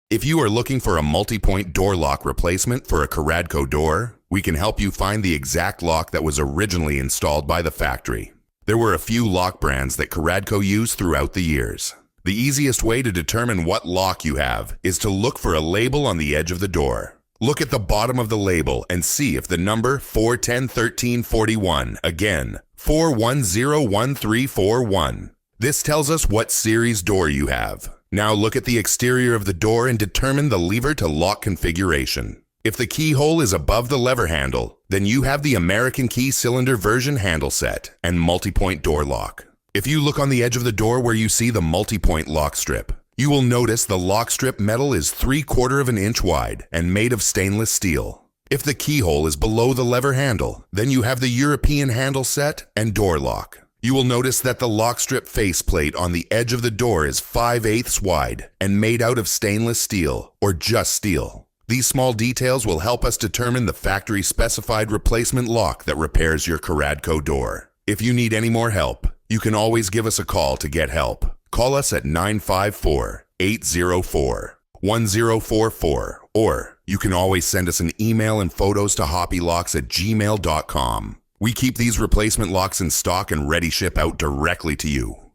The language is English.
If you are looking for a multi-point door lock replacement for a Caradco door, we can help you find the exact lock that was originally installed by the factory. There were a few lock brands that Caradco used throughout the years. The easiest way to determine what lock you have is to look for a label on the edge of the door. Look at the bottom of the label and see if the number 4101341, again, 4101341. This tells us what series door you have. Now look at the exterior of the door and determine the lever to lock configuration. If the keyhole is above the lever handle, then you have the American key cylinder version handle set and multi-point door lock. If you look on the edge of the door where you see the multi-point lock strip, you will notice the lock strip metal is 3/4 of an inch wide and made of stainless steel. If the keyhole is below the lever handle, then you have the European handle set and door lock. You will notice that the lock strip faceplate on the edge of the door is 5/8 wide and made out of stainless steel or just steel. These small details will help us determine the factory specified replacement lock that repairs your Caradco door. If you need any more help, you can always give us a call to get help. Call us at 954-804-1044, or you can always send us an email and photos to hoppylocks@gmail.com. We keep these replacement locks in stock and ready ship out directly to you.